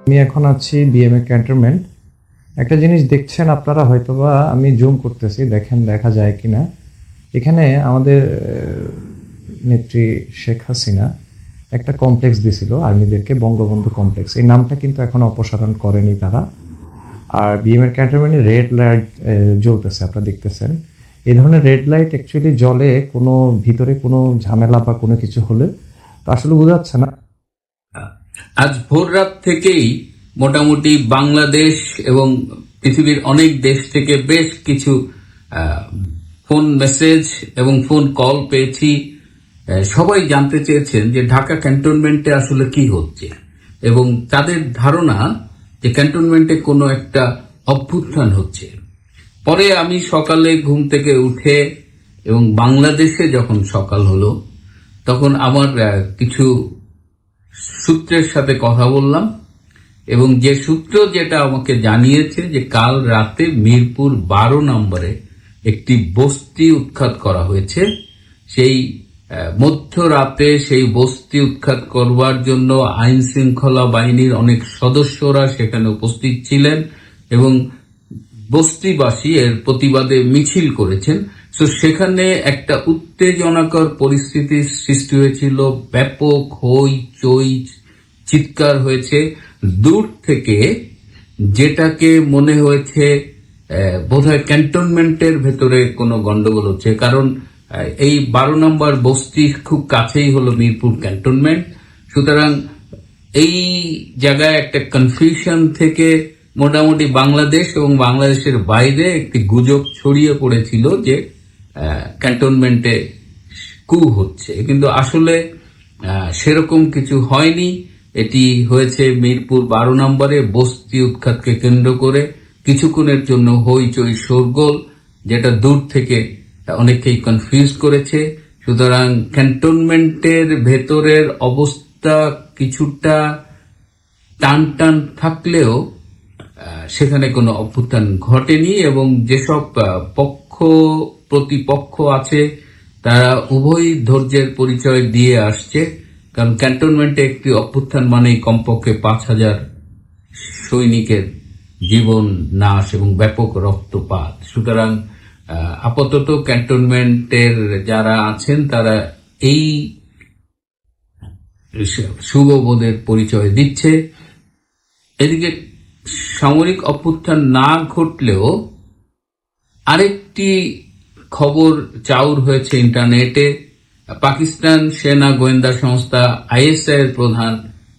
আমি এখন আছি বিএমএ ক্যান্টনমেন্ট। একটা জিনিস দেখছেন আপনারা হয়তোবা, আমি জুম করতেছি, দেখেন দেখা যায় কিনা। এখানে আমাদের নেত্রী শেখ হাসিনা একটা কমপ্লেক্স দিছিল আর্মিদেরকে, বঙ্গবন্ধু কমপ্লেক্স। এই নামটা কিন্তু এখনো অপসারণ করেনি তারা। আর বিএমএর ক্যান্টনমেন্টে রেড লাইট জ্বলতেছে, আপনারা দেখতেছেন। এই ধরনের রেড লাইট অ্যাকচুয়ালি জ্বলে কোনো ভিতরে কোনো ঝামেলা বা কোনো কিছু হলে, তো আসলে বোঝা যাচ্ছে না। আজ ভোর রাত থেকেই মোটামুটি বাংলাদেশ এবং পৃথিবীর অনেক দেশ থেকে বেশ কিছু ফোন মেসেজ এবং ফোন কল পেয়েছি। সবাই জানতে চেয়েছেন যে ঢাকা ক্যান্টনমেন্টে আসলে কি হচ্ছে, এবং তাদের ধারণা যে ক্যান্টনমেন্টে কোনো একটা অভ্যুত্থান হচ্ছে। পরে আমি সকালে ঘুম থেকে উঠে এবং বাংলাদেশে যখন সকাল হলো, তখন আমার কিছু সূত্রের সাথে কথা বললাম, এবং যে সূত্র যেটা আমাকে জানিয়েছে যে কাল রাতে মিরপুর 12 নম্বরে একটি বস্তি উৎখাত করা হয়েছে। সেই মধ্যরাতে সেই বস্তি উৎখাত করবার জন্য আইন শৃঙ্খলা বাহিনীর অনেক সদস্যরা সেখানে উপস্থিত ছিলেন এবং বস্তিবাসী এর প্রতিবাদে মিছিল করেছেন। তো সেখানে একটা উত্তেজনাকর পরিস্থিতির সৃষ্টি হয়েছিল, ব্যাপক হই চই চিৎকার হয়েছে। দূর থেকে যেটাকে মনে হয়েছে বোধহয় ক্যান্টনমেন্টের ভেতরে কোনো গন্ডগোল হচ্ছে, কারণ এই 12 নম্বর বস্তির খুব কাছেই হলো মিরপুর ক্যান্টনমেন্ট। সুতরাং এই জায়গায় একটা কনফিউশন থেকে মোটামুটি বাংলাদেশ এবং বাংলাদেশের বাইরে একটি গুজব ছড়িয়ে পড়েছিল যে ক্যান্টনমেন্টে কু হচ্ছে, কিন্তু আসলে সেরকম কিছু হয়নি। এটি হয়েছে মিরপুর 12 নম্বরে বস্তি উৎখাতকে কেন্দ্র করে কিছুক্ষণের জন্য হইচই শোরগোল, যেটা দূর থেকে অনেকেই কনফিউজ করেছে। সুতরাং ক্যান্টনমেন্টের ভেতরের অবস্থা কিছুটা টান টান থাকলেও সেখানে কোনো অভ্যুত্থান ঘটেনি, এবং যেসব পক্ষ প্রতিপক্ষ আছে তারা উভয় ধৈর্যের পরিচয় দিয়ে আসছে। কারণ ক্যান্টনমেন্টে একটি অভ্যুত্থান মানেই কমপক্ষে 5,000 সৈনিকের জীবন নাশ এবং ব্যাপক রক্তপাত। সুতরাং আপাতত ক্যান্টনমেন্টের যারা আছেন তারা এই শুভবোধের পরিচয় দিচ্ছে। এদিকে সামরিক অভ্যুত্থান না ঘটলেও আরেকটি খবর চাউর হয়েছে ইন্টারনেটে। পাকিস্তান সেনা গোয়েন্দা সংস্থা আইএসআই এর প্রধান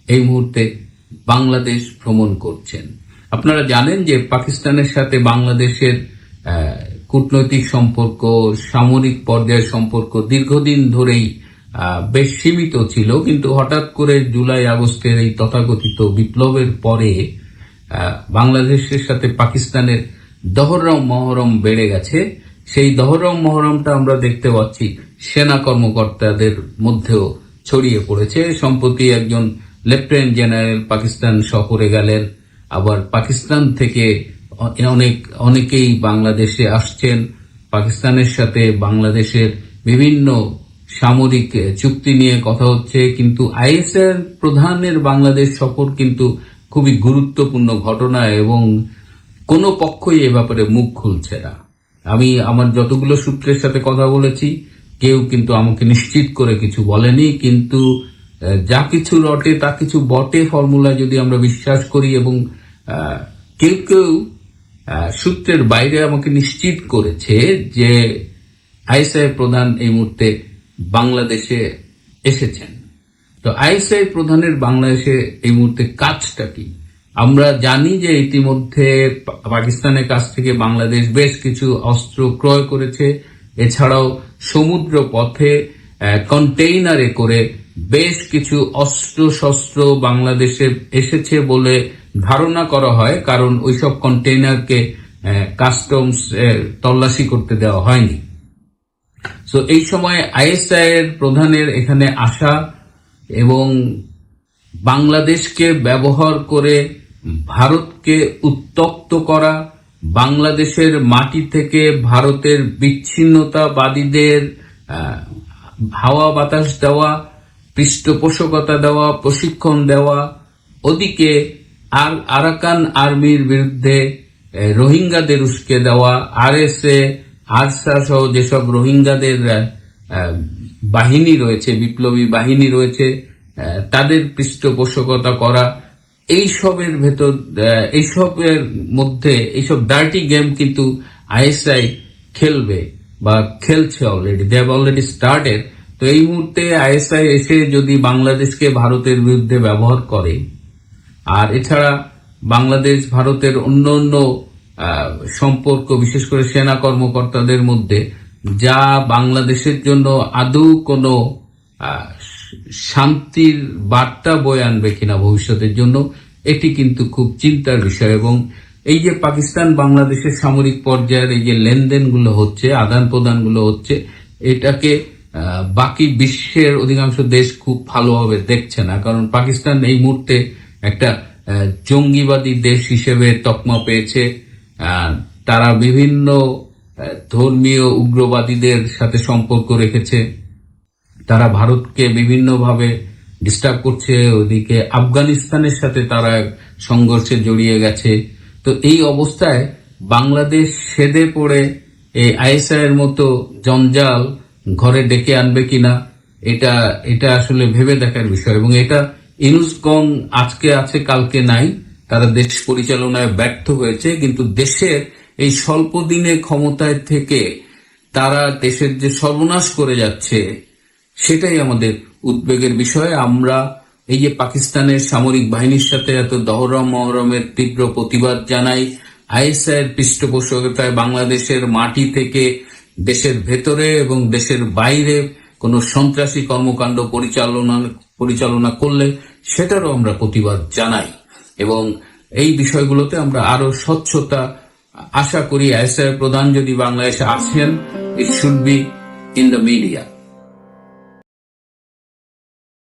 এই মুহূর্তে বাংলাদেশ ভ্রমণ করছেন। আপনারা জানেন যে পাকিস্তানের সাথে বাংলাদেশের কূটনৈতিক সম্পর্ক, সামরিক পর্যায়ের সম্পর্ক দীর্ঘদিন ধরেই বেশ সীমিত ছিল, কিন্তু হঠাৎ করে জুলাই আগস্টের এই তথাকথিত বিপ্লবের পরে বাংলাদেশের সাথে পাকিস্তানের দহরম মহরম বেড়ে গেছে। সেই দহরম মহরমটা আমরা দেখতে পাচ্ছি সেনা কর্মকর্তাদের মধ্যেও ছড়িয়ে পড়েছে। সম্প্রতি একজন লেফটেন্যান্ট জেনারেল পাকিস্তান সফরে গেলেন, আবার পাকিস্তান থেকে অনেকেই বাংলাদেশে আসছেন। পাকিস্তানের সাথে বাংলাদেশের বিভিন্ন সামরিক চুক্তি নিয়ে কথা হচ্ছে, কিন্তু আইএসআই প্রধানের বাংলাদেশ সফর কিন্তু খুবই গুরুত্বপূর্ণ ঘটনা, এবং কোনো পক্ষই এ ব্যাপারে মুখ খুলছে না। আমি আমার যতগুলো সূত্রের সাথে কথা বলেছি, কেউ কিন্তু আমাকে নিশ্চিত করে কিছু বলেনি, কিন্তু যা কিছু রটে তা কিছু বটে ফর্মুলা যদি আমরা বিশ্বাস করি, এবং কেউ কেউ সূত্রের বাইরে আমাকে নিশ্চিত করেছে যে আইএসআই প্রধান এই মুহূর্তে বাংলাদেশে এসেছেন। তো আইএসআই প্রধানের বাংলাদেশে এই মুহূর্তে কাজটা কি? আমরা জানি যে ইতিমধ্যে পাকিস্তানের কাছ থেকে বাংলাদেশ বেশ কিছু অস্ত্র ক্রয় করেছে। এছাড়াও সমুদ্র পথে কন্টেইনারে করে বেশ কিছু অস্ত্র শস্ত্র বাংলাদেশে এসেছে বলে ধারণা করা হয়, কারণ ওইসব কন্টেইনারকে কাস্টমস তল্লাশি করতে দেওয়া হয়নি। তো এই সময় আইএসআই এর প্রধানের এখানে আসা এবং বাংলাদেশকে ব্যবহার করে ভারতকে উত্তপ্ত করা, বাংলাদেশের মাটি থেকে ভারতের বিচ্ছিন্নতাবাদীদের হাওয়া বাতাস দেওয়া, পৃষ্ঠপোষকতা দেওয়া, প্রশিক্ষণ দেওয়া, ওদিকে আর আরাকান আর্মির বিরুদ্ধে রোহিঙ্গাদের উস্কে দেওয়া, আরএসএ, আরসা সহ যেসব রোহিঙ্গাদের বাহিনী রয়েছে, বিপ্লবী বাহিনী রয়েছে, তাদের পৃষ্ঠপোষকতা করা, এইসবের ভেতর, এইসবের মধ্যে এইসব ডার্টি গেম কিন্তু আইএসআই খেলবে বা খেলছে already, they have already started. তো এই মুহূর্তে আইএসআই এসে যদি বাংলাদেশকে ভারতের বিরুদ্ধে ব্যবহার করে, আর এছাড়া বাংলাদেশ ভারতের অন্য অন্য সম্পর্ক, বিশেষ করে সেনা কর্মকর্তাদের মধ্যে, যা বাংলাদেশের জন্য আদৌ কোনো শান্তির বার্তা বয়ে আনবে কিনা ভবিষ্যতের জন্য, এটি কিন্তু খুব চিন্তার বিষয়। এবং এই যে পাকিস্তান বাংলাদেশের সামরিক পর্যায়ের এই যে লেনদেনগুলো হচ্ছে, আদান প্রদানগুলো হচ্ছে, এটাকে বাকি বিশ্বের অধিকাংশ দেশ খুব ভালোভাবে দেখছে না। কারণ পাকিস্তান এই মুহূর্তে একটা জঙ্গিবাদী দেশ হিসেবে তকমা পেয়েছে। তারা বিভিন্ন ধর্মীয় উগ্রবাদীদের সাথে সম্পর্ক রেখেছে, তারা ভারতকে বিভিন্নভাবে ডিস্টার্ব করছে, ওদিকে আফগানিস্তানের সাথে তারা সংঘর্ষে জড়িয়ে গেছে। তো এই অবস্থায় বাংলাদেশ সেদে পড়ে এই আইএসআই এর মতো জঞ্জাল ঘরে ডেকে আনবে কিনা, এটা আসলে ভেবে দেখার বিষয়। এবং এটা ইউনুসগং আজকে আছে কালকে নাই, তারা দেশ পরিচালনায় ব্যর্থ হয়েছে, কিন্তু দেশের এই স্বল্প দিনে ক্ষমতায় থেকে তারা দেশের যে সর্বনাশ করে যাচ্ছে, সেটাই আমাদের উদ্বেগের বিষয়। আমরা এই যে পাকিস্তানের সামরিক বাহিনীর সাথে এত দহরম মহরমের তীব্র প্রতিবাদ জানাই, আইএসআই এর পৃষ্ঠপোষকতায় বাংলাদেশের মাটি থেকে দেশের ভেতরে এবং দেশের বাইরে কোনো সন্ত্রাসী কর্মকাণ্ড পরিচালনা করলে সেটারও আমরা প্রতিবাদ জানাই। এবং এই বিষয়গুলোতে আমরা আরো স্বচ্ছতা আশা করি। আইএসআই প্রধান যদি বাংলাদেশে আসেন, it should be in the media.